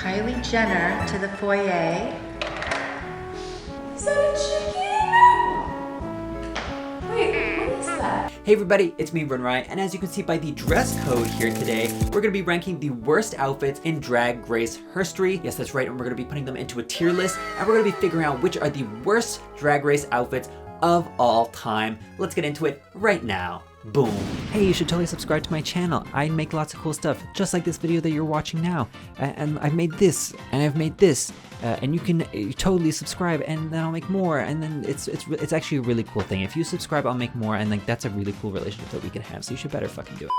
Kylie Jenner to the foyer. Is that a chicken? Wait, what is that? Hey everybody, it's me, RunnerEye, and as you can see by the dress code here today, we're going to be ranking the worst outfits in Drag Race history. Yes, that's right, and we're going to be putting them into a tier list, and we're going to be figuring out which are the worst Drag Race outfits of all time. Let's get into it right now. Boom. Hey, you should totally subscribe to my channel. I make lots of cool stuff, just like this video that you're watching now. And I've made this, and I've made this, and you can totally subscribe, and then I'll make more, and then it's actually a really cool thing. If you subscribe, I'll make more, and like that's a really cool relationship that we can have, so you should better fucking do it.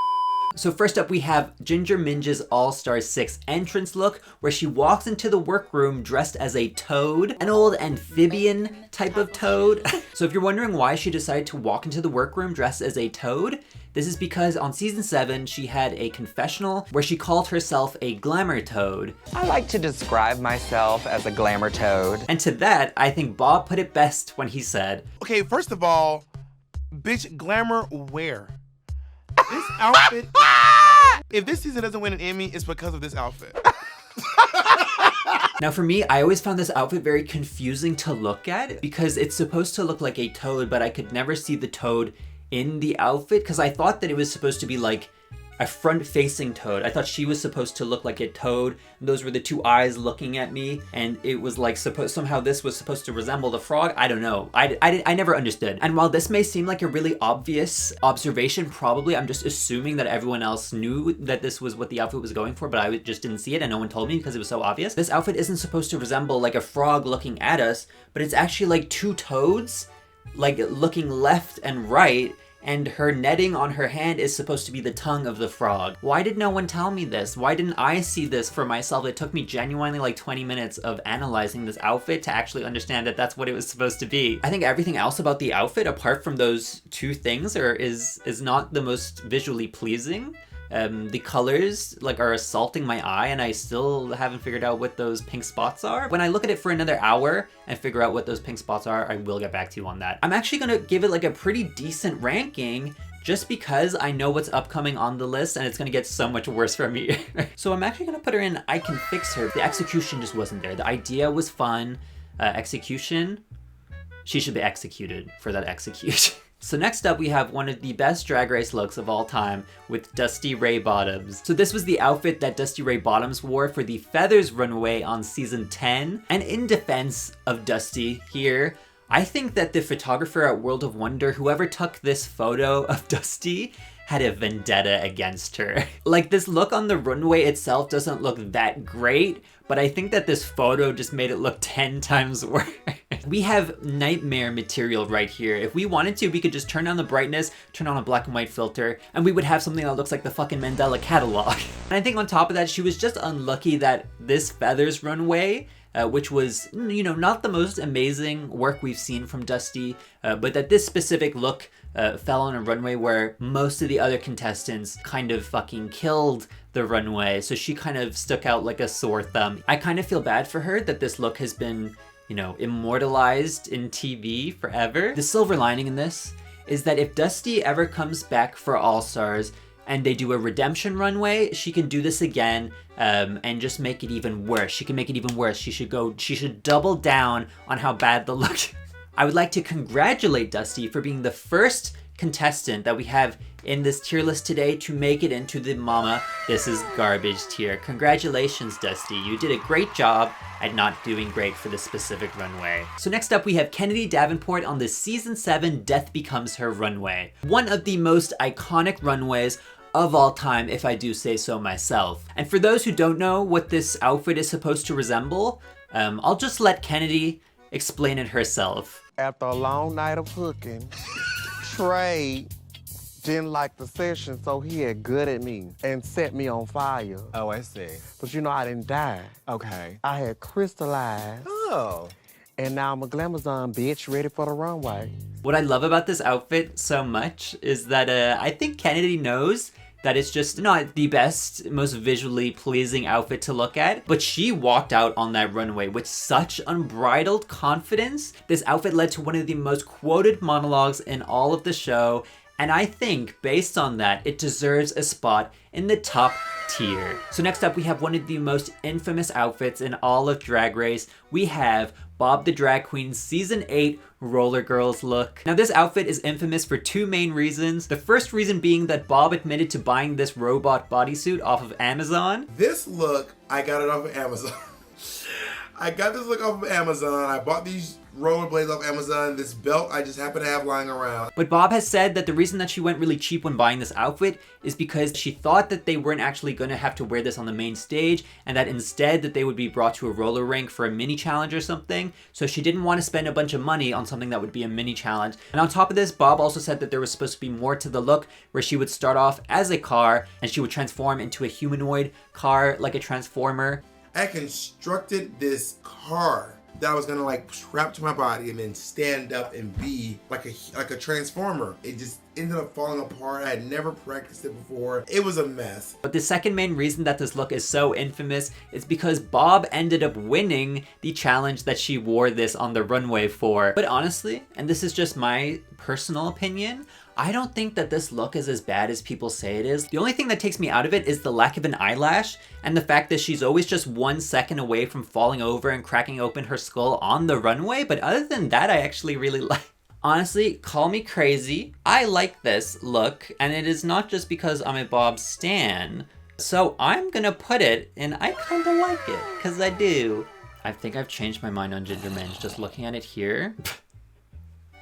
So first up, we have Ginger Minj's All-Star 6 entrance look, where she walks into the workroom dressed as a toad, an old amphibian type of toad. So if you're wondering why she decided to walk into the workroom dressed as a toad, this is because on season 7, she had a confessional where she called herself a glamour toad. I like to describe myself as a glamour toad. And to that, I think Bob put it best when he said, okay, first of all, bitch, glamour where? This outfit, if this season doesn't win an Emmy, it's because of this outfit. Now for me, I always found this outfit very confusing to look at because it's supposed to look like a toad, but I could never see the toad in the outfit because I thought that it was supposed to be like a front-facing toad. I thought she was supposed to look like a toad. Those were the two eyes looking at me, and it was like somehow this was supposed to resemble the frog. I don't know. I never understood. And while this may seem like a really obvious observation, probably I'm just assuming that everyone else knew that this was what the outfit was going for, but I just didn't see it and no one told me because it was so obvious. This outfit isn't supposed to resemble like a frog looking at us, but it's actually like two toads, like looking left and right, and her netting on her hand is supposed to be the tongue of the frog. Why did no one tell me this? Why didn't I see this for myself? It took me genuinely like 20 minutes of analyzing this outfit to actually understand that that's what it was supposed to be. I think everything else about the outfit, apart from those two things, is not the most visually pleasing. The colors like are assaulting my eye, and I still haven't figured out what those pink spots are. When I look at it for another hour and figure out what those pink spots are, I will get back to you on that. I'm actually gonna give it like a pretty decent ranking just because I know what's upcoming on the list and it's gonna get so much worse from me. So I'm actually gonna put her in I Can Fix Her. The execution just wasn't there. The idea was fun. Execution, she should be executed for that execution. So next up, we have one of the best Drag Race looks of all time with Dusty Ray Bottoms. So this was the outfit that Dusty Ray Bottoms wore for the Feathers runway on season 10. And in defense of Dusty here, I think that the photographer at World of Wonder, whoever took this photo of Dusty, had a vendetta against her. Like this look on the runway itself doesn't look that great, but I think that this photo just made it look 10 times worse. We have nightmare material right here. If we wanted to, we could just turn down the brightness, turn on a black and white filter, and we would have something that looks like the fucking Mandela catalog. And I think on top of that, she was just unlucky that this Feathers runway, which was, you know, not the most amazing work we've seen from Dusty, but that this specific look fell on a runway where most of the other contestants kind of fucking killed the runway, so she kind of stuck out like a sore thumb. I kind of feel bad for her that this look has been, you know, immortalized in TV forever. The silver lining in this is that if Dusty ever comes back for All-Stars and they do a redemption runway, she can do this again and just make it even worse. She can make it even worse. She should double down on how bad the look. I would like to congratulate Dusty for being the first contestant that we have in this tier list today to make it into the Mama This Is Garbage tier. Congratulations, Dusty. You did a great job at not doing great for this specific runway. So next up, we have Kennedy Davenport on the season 7 Death Becomes Her runway. One of the most iconic runways of all time, if I do say so myself. And for those who don't know what this outfit is supposed to resemble, I'll just let Kennedy explain it herself. After a long night of hooking, Trey didn't like the session, so he had good at me and set me on fire. Oh, I see. But you know, I didn't die. Okay. I had crystallized. Oh. And now I'm a glamazon bitch ready for the runway. What I love about this outfit so much is that I think Kennedy knows that it's just not the best, most visually pleasing outfit to look at, but she walked out on that runway with such unbridled confidence. This outfit led to one of the most quoted monologues in all of the show, And I think, based on that, it deserves a spot in the top tier. So next up, we have one of the most infamous outfits in all of Drag Race. We have Bob the Drag Queen's Season 8 Roller Girls look. Now this outfit is infamous for two main reasons. The first reason being that Bob admitted to buying this robot bodysuit off of Amazon. This look, I got it off of Amazon. I got this look off of Amazon. I bought these rollerblades off Amazon. This belt I just happen to have lying around. But Bob has said that the reason that she went really cheap when buying this outfit is because she thought that they weren't actually going to have to wear this on the main stage, and that instead that they would be brought to a roller rink for a mini challenge or something. So she didn't want to spend a bunch of money on something that would be a mini challenge. And on top of this, Bob also said that there was supposed to be more to the look, where she would start off as a car and she would transform into a humanoid car like a transformer. I constructed this car that I was gonna like strap to my body and then stand up and be like a transformer. It just ended up falling apart. I had never practiced it before. It was a mess. But the second main reason that this look is so infamous is because Bob ended up winning the challenge that she wore this on the runway for. But honestly, and this is just my personal opinion, I don't think that this look is as bad as people say it is. The only thing that takes me out of it is the lack of an eyelash and the fact that she's always just 1 second away from falling over and cracking open her skull on the runway. But other than that, I actually really like. Honestly, call me crazy. I like this look, and it is not just because I'm a Bob stan. So I'm gonna put it, and I kinda like it, cause I do. I think I've changed my mind on Ginger Minge just looking at it here.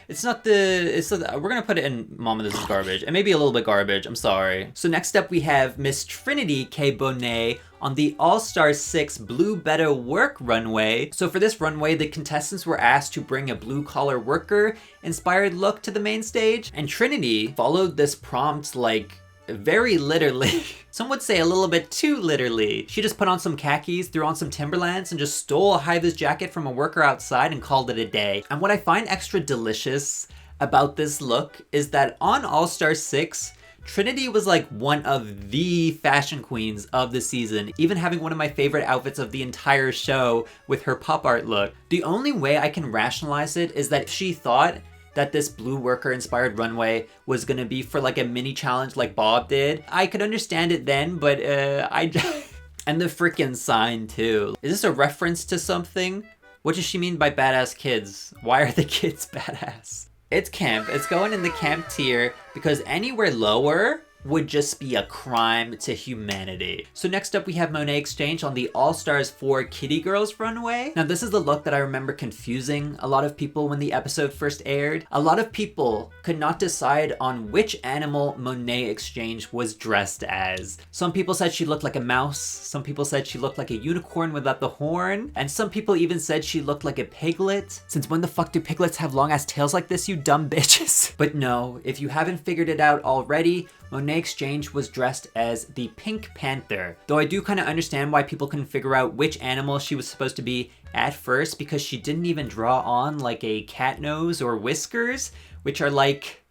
We're gonna put it in Mama This Is Garbage. It may be a little bit garbage, I'm sorry. So next up we have Miss Trinity K. Bonet on the All-Star 6 Blue Better Work runway. So for this runway, the contestants were asked to bring a blue-collar worker inspired look to the main stage. And Trinity followed this prompt like very literally. Some would say a little bit too literally. She just put on some khakis, threw on some Timberlands, and just stole a high-vis jacket from a worker outside and called it a day. And what I find extra delicious about this look is that on All-Star 6, Trinity was like one of the fashion queens of the season, even having one of my favorite outfits of the entire show with her pop art look. The only way I can rationalize it is that if she thought that this blue worker inspired runway was gonna be for like a mini challenge like Bob did, I could understand it then, but and the freaking sign too. Is this a reference to something? What does she mean by badass kids? Why are the kids badass? It's camp. It's going in the camp tier because anywhere lower would just be a crime to humanity. So next up we have Monet X Change on the All-Stars 4 Kitty Girls runway. Now this is the look that I remember confusing a lot of people when the episode first aired. A lot of people could not decide on which animal Monet X Change was dressed as. Some people said she looked like a mouse, some people said she looked like a unicorn without the horn, and some people even said she looked like a piglet. Since when the fuck do piglets have long ass tails like this, you dumb bitches? But no, if you haven't figured it out already, Monet X Change was dressed as the Pink Panther. Though I do kind of understand why people couldn't figure out which animal she was supposed to be at first, because she didn't even draw on like a cat nose or whiskers, which are like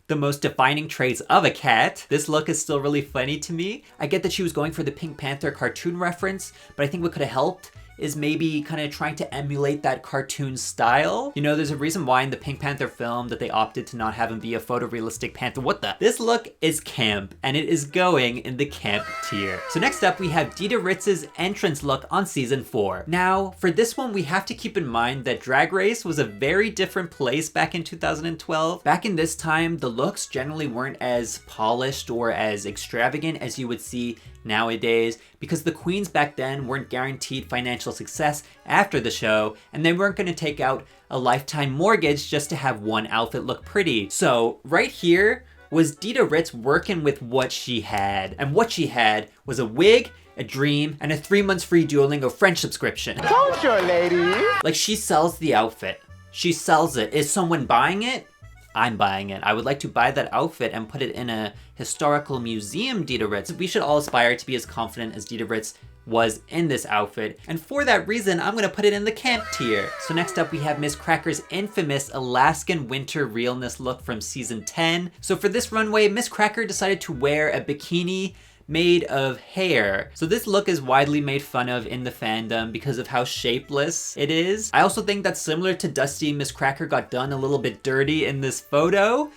the most defining traits of a cat. This look is still really funny to me. I get that she was going for the Pink Panther cartoon reference, but I think what could have helped is maybe kind of trying to emulate that cartoon style. You know, there's a reason why in the Pink Panther film that they opted to not have him be a photorealistic panther. What the? This look is camp, and it is going in the camp tier. So next up, we have Dita Ritz's entrance look on season 4. Now, for this one, we have to keep in mind that Drag Race was a very different place back in 2012. Back in this time, the looks generally weren't as polished or as extravagant as you would see nowadays, because the queens back then weren't guaranteed financial success after the show, and they weren't going to take out a lifetime mortgage just to have one outfit look pretty. So right here was Dita Ritz working with what she had, and what she had was a wig, a dream, and a 3 months free Duolingo French subscription. Don't you, lady? Like, she sells the outfit. She sells it. Is someone buying it? I'm buying it. I would like to buy that outfit and put it in a historical museum, Dita Ritz. We should all aspire to be as confident as Dita Ritz was in this outfit. And for that reason, I'm gonna put it in the camp tier. So next up, we have Miss Cracker's infamous Alaskan winter realness look from season 10. So for this runway, Miss Cracker decided to wear a bikini made of hair. So this look is widely made fun of in the fandom because of how shapeless it is. I also think that similar to Dusty, Miss Cracker got done a little bit dirty in this photo,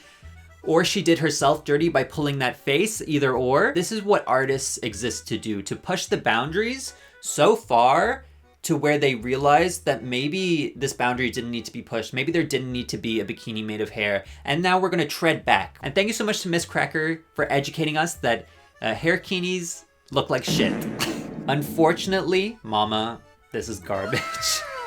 or she did herself dirty by pulling that face, either or. This is what artists exist to do, to push the boundaries so far to where they realize that maybe this boundary didn't need to be pushed. Maybe there didn't need to be a bikini made of hair. And now we're gonna tread back. And thank you so much to Miss Cracker for educating us that hair bikinis look like shit. Unfortunately, mama, this is garbage.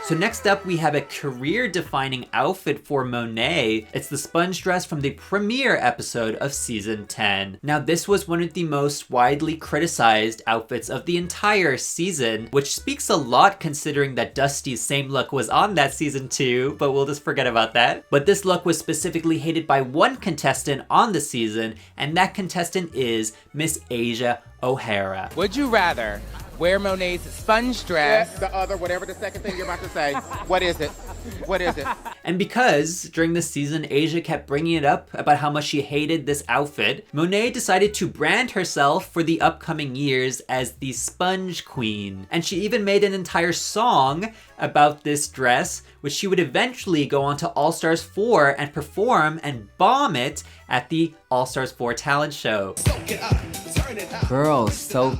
So next up, we have a career-defining outfit for Monet. It's the sponge dress from the premiere episode of season 10. Now, this was one of the most widely criticized outfits of the entire season, which speaks a lot considering that Dusty's same look was on that season 2, but we'll just forget about that. But this look was specifically hated by one contestant on the season, and that contestant is Miss Asia O'Hara. Would you rather wear Monet's sponge dress? The other, whatever the second thing you're about to say. What is it? What is it? And because during this season, Asia kept bringing it up about how much she hated this outfit, Monet decided to brand herself for the upcoming years as the Sponge Queen. And she even made an entire song about this dress, which she would eventually go on to All Stars 4 and perform and bomb it at the All Stars 4 talent show. Girl, so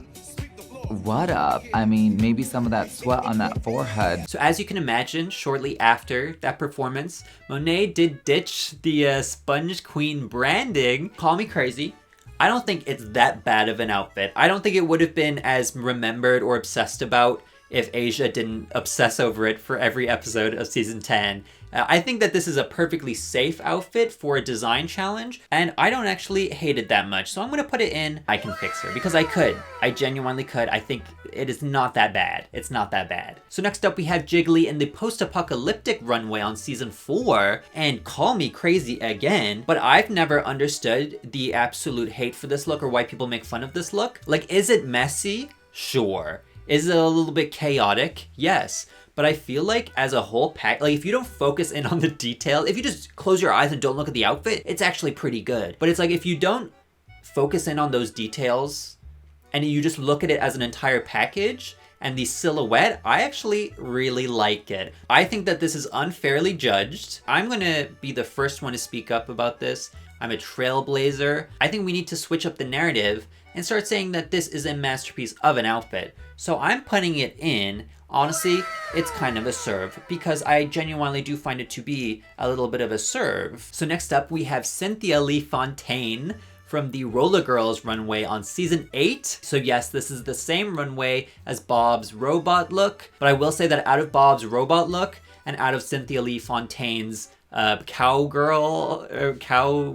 what up? I mean, maybe some of that sweat on that forehead. So as you can imagine, shortly after that performance, Monet did ditch the Sponge Queen branding. Call me crazy. I don't think it's that bad of an outfit. I don't think it would have been as remembered or obsessed about if Asia didn't obsess over it for every episode of season 10. I think that this is a perfectly safe outfit for a design challenge, and I don't actually hate it that much. So I'm gonna put it in I Can Fix Her, because I could. I genuinely could. I think it is not that bad. It's not that bad. So next up we have Jiggly in the post-apocalyptic runway on season 4, and call me crazy again, but I've never understood the absolute hate for this look or why people make fun of this look. Like, is it messy? Sure. Is it a little bit chaotic? Yes. But I feel like as a whole pack, like if you don't focus in on the detail, if you just close your eyes and don't look at the outfit, it's actually pretty good. But it's like if you don't focus in on those details and you just look at it as an entire package and the silhouette, I actually really like it. I think that this is unfairly judged. I'm gonna be the first one to speak up about this. I'm a trailblazer. I think we need to switch up the narrative and start saying that this is a masterpiece of an outfit. So I'm putting it in. Honestly, it's kind of a serve because I genuinely do find it to be a little bit of a serve. So next up we have Cynthia Lee Fontaine from the Roller Girls runway on season 8. So yes, this is the same runway as Bob's robot look, but I will say that out of Bob's robot look and out of Cynthia Lee Fontaine's cow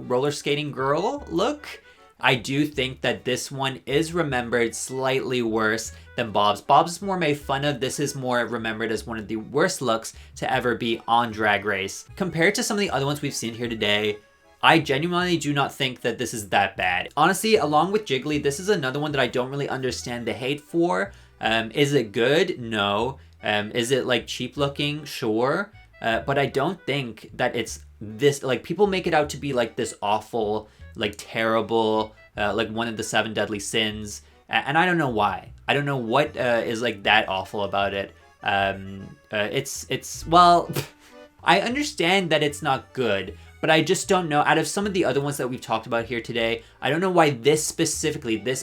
roller skating girl look, I do think that this one is remembered slightly worse than Bob's. Bob's is more made fun of. This is more remembered as one of the worst looks to ever be on Drag Race. Compared to some of the other ones we've seen here today, I genuinely do not think that this is that bad. Honestly, along with Jiggly, this is another one that I don't really understand the hate for. Is it good? No. Is it like cheap looking? Sure. But I don't think that it's this, like people make it out to be like this awful, like terrible, like one of the 7 deadly sins. And I don't know why. I don't know what is like that awful about it. Well, I understand that it's not good, but I just don't know. Out of some of the other ones that we've talked about here today, I don't know why this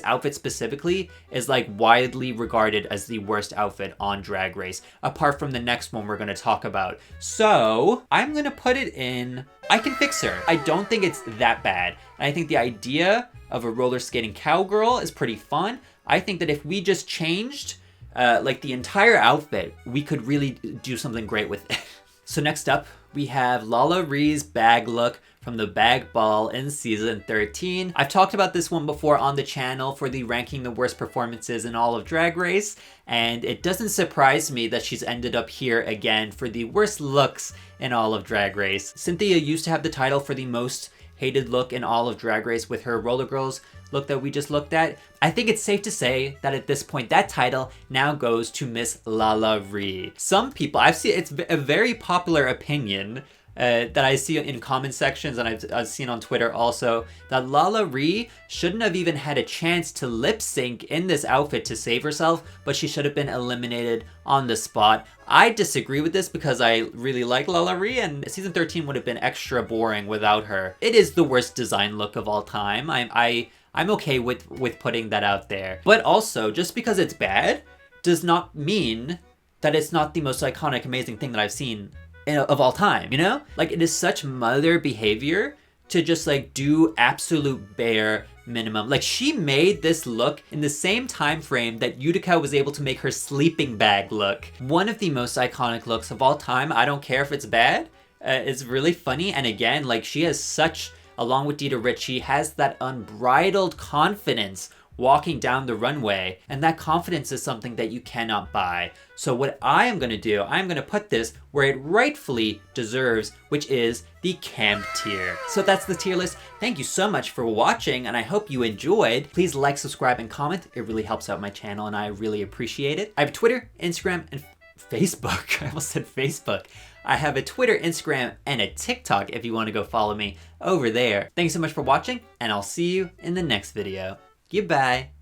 outfit specifically is like widely regarded as the worst outfit on Drag Race, apart from the next one we're gonna talk about. So I'm gonna put it in I Can Fix Her. I don't think it's that bad. And I think the idea of a roller skating cowgirl is pretty fun. I think that if we just changed like the entire outfit, we could really do something great with it. So next up, we have Lala Ree's bag look from the bag ball in season 13. I've talked about this one before on the channel for the ranking the worst performances in all of Drag Race, and it doesn't surprise me that she's ended up here again for the worst looks in all of Drag Race. Cynthia used to have the title for the most hated look in all of Drag Race with her Roller Girls look that we just looked at. I think it's safe to say that at this point, that title now goes to Miss Lala Ree. Some people, I've seen, it's a very popular opinion that I see in comment sections and I've seen on Twitter also, that Lala Ree shouldn't have even had a chance to lip sync in this outfit to save herself, but she should have been eliminated on the spot. I disagree with this because I really like Lala Ree, and season 13 would have been extra boring without her. It is the worst design look of all time. I'm okay with putting that out there. But also, just because it's bad does not mean that it's not the most iconic, amazing thing that I've seen of all time, you know? Like, it is such mother behavior to just like do absolute bare minimum. Like, she made this look in the same time frame that Utica was able to make her sleeping bag look. One of the most iconic looks of all time. I don't care if it's bad. It's really funny. And again, like, she has such, along with Dita Ritchie, has that unbridled confidence walking down the runway, and that confidence is something that you cannot buy. So what I am going to do, I'm going to put this where it rightfully deserves, which is the camp tier. So that's the tier list. Thank you so much for watching, and I hope you enjoyed. Please like, subscribe, and comment. It really helps out my channel, and I really appreciate it. I have Twitter, Instagram, and Facebook. I almost said Facebook. I have a Twitter, Instagram, and a TikTok if you want to go follow me over there. Thanks so much for watching, and I'll see you in the next video. Goodbye.